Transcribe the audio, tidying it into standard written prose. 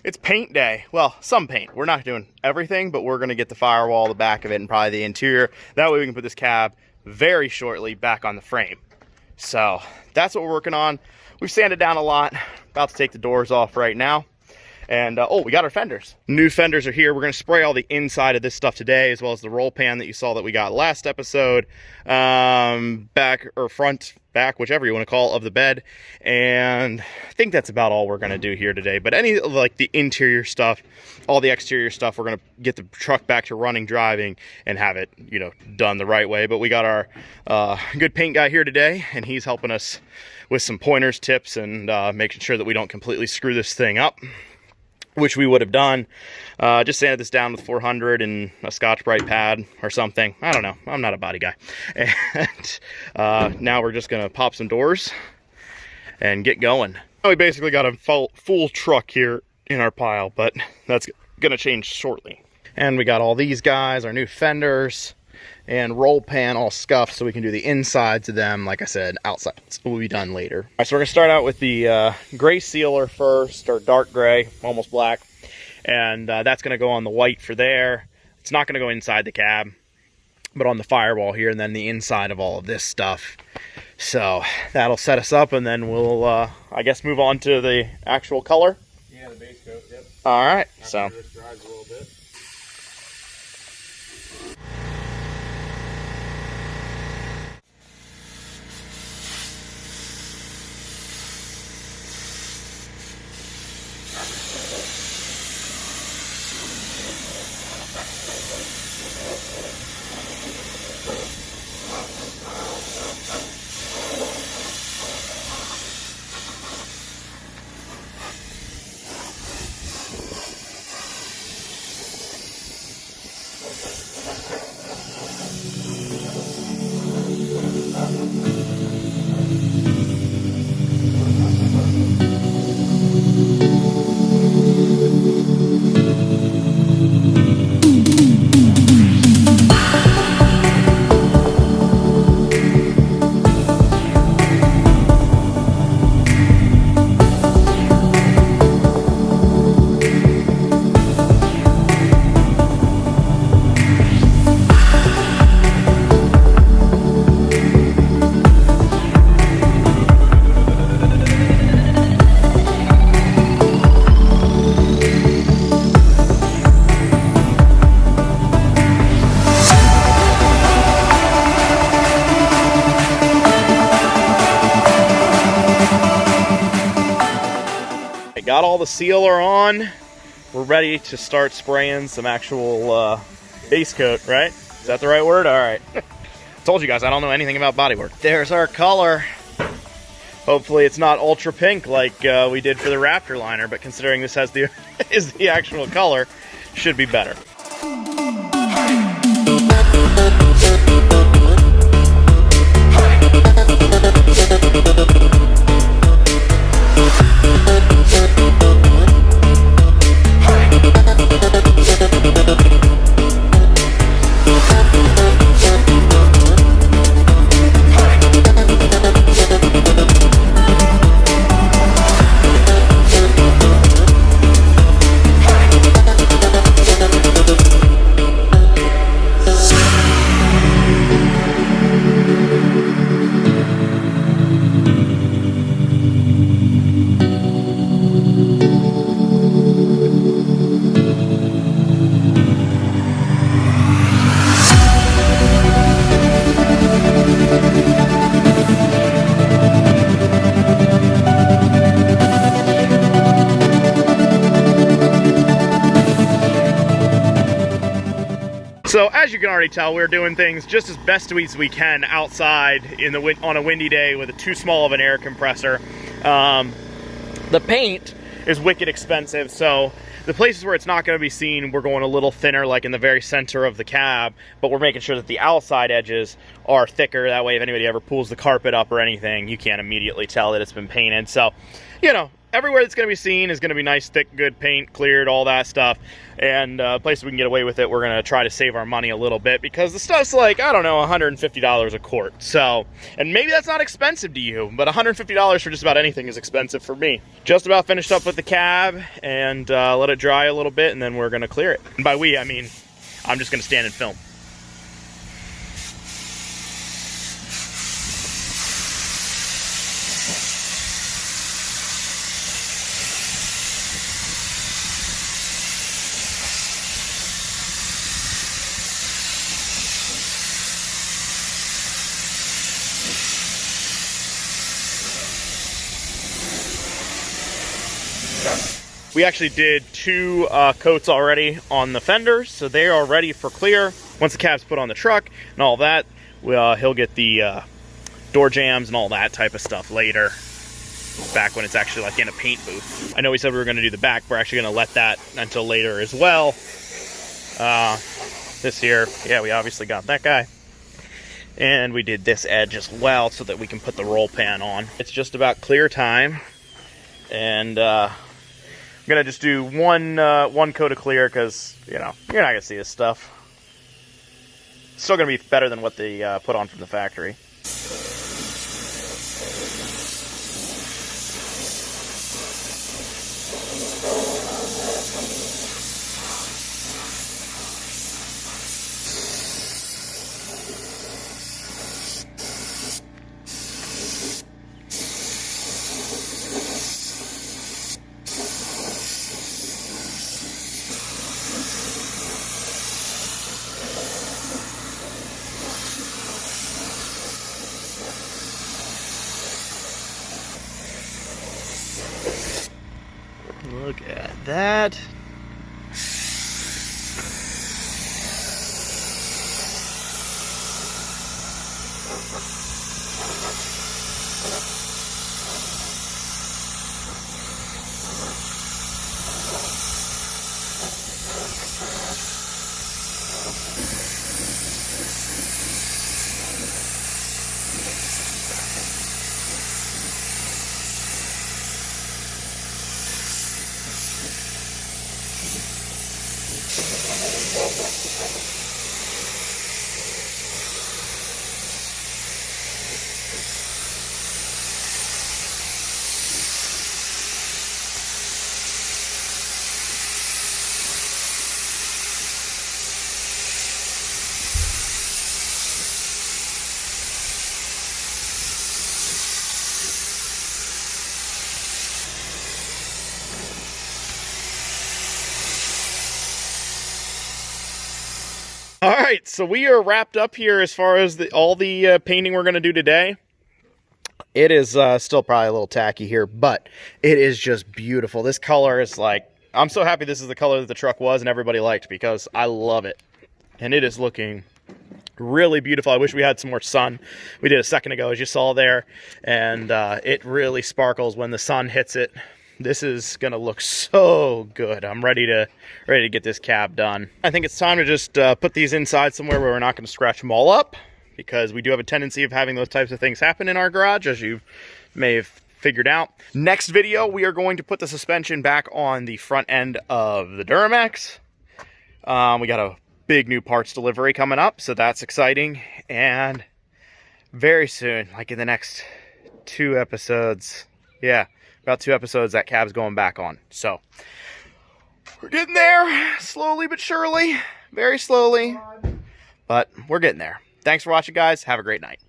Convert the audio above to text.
It's paint day. Well, some paint. We're not doing everything, but we're going to get the firewall, the back of it, and probably the interior. That way we can put this cab very shortly back on the frame. So that's what we're working on. We've sanded down a lot. About to take the doors off right now. And, oh, we got our fenders. New fenders are here. We're going to spray all the inside of this stuff today, as well as the roll pan that you saw that we got last episode. Back or front, back, whichever you want to call it, of the bed. And I think that's about all we're going to do here today. But any, like, the interior stuff, all the exterior stuff, we're going to get the truck back to running, driving, and have it, you know, done the right way. But we got our good paint guy here today, and he's helping us with some pointers, tips, and making sure that we don't completely screw this thing up, which we would have done. Just sanded this down with 400 and a Scotch-Brite pad or something. I don't know. I'm not a body guy. And now we're just going to pop some doors and get going. We basically got a full truck here in our pile, but that's going to change shortly. And we got all these guys, our new fenders, and roll pan all scuffed so we can do the insides of them. Like I said, outsides will be done later. All right, so we're gonna start out with the gray sealer first, or dark gray, almost black. And that's gonna go on the white for there. It's not gonna go inside the cab, but on the firewall here, and then the inside of all of this stuff. So that'll set us up, and then we'll, I guess, move on to the actual color. Yeah, the base coat, yep. All right, so. This drives a little bit. Got all the sealer on. We're ready to start spraying some actual base coat, right? Is that the right word? All right. Told you guys I don't know anything about bodywork. There's our color. Hopefully it's not ultra pink like we did for the Raptor liner, but considering this has the is the actual color, should be better. So as you can already tell, we're doing things just as best as we can outside in the on a windy day with a too small of an air compressor. The paint is wicked expensive, so the places where it's not going to be seen, we're going a little thinner, like in the very center of the cab, but we're making sure that the outside edges are thicker. That way, if anybody ever pulls the carpet up or anything, you can't immediately tell that it's been painted. So, you know, everywhere that's going to be seen is going to be nice, thick, good paint, cleared, all that stuff. And places we can get away with it, we're going to try to save our money a little bit because the stuff's like, I don't know, $150 a quart. So, and maybe that's not expensive to you, but $150 for just about anything is expensive for me. Just about finished up with the cab and let it dry a little bit, and then we're going to clear it. And by we, I mean, I'm just going to stand and film. We actually did 2 coats already on the fenders, so they are ready for clear. Once the cab's put on the truck and all that, he'll get the door jams and all that type of stuff later, back when it's actually like in a paint booth. I know we said we were going to do the back. We're actually going to let that until later as well. This here, yeah, we obviously got that guy. And we did this edge as well so that we can put the roll pan on. It's just about clear time. And I'm gonna just do one coat of clear because, you know, you're not gonna see this stuff. It's still gonna be better than what they put on from the factory. Look at that. All right, so we are wrapped up here as far as all the painting we're going to do today. It is still probably a little tacky here, but it is just beautiful. This color is like, I'm so happy this is the color that the truck was and everybody liked because I love it. And it is looking really beautiful. I wish we had some more sun. We did a second ago, as you saw there, and it really sparkles when the sun hits it. This is gonna look so good. I'm ready to get this cab done. I think it's time to just put these inside somewhere where we're not gonna scratch them all up, because we do have a tendency of having those types of things happen in our garage, as you may have figured out. Next video, we are going to put the suspension back on the front end of the Duramax. We got a big new parts delivery coming up, so that's exciting. And very soon, like in the next 2 episodes, yeah, about 2 episodes, that cab's going back on. So we're getting there, slowly but surely, very slowly, but we're getting there. Thanks for watching, guys. Have a great night.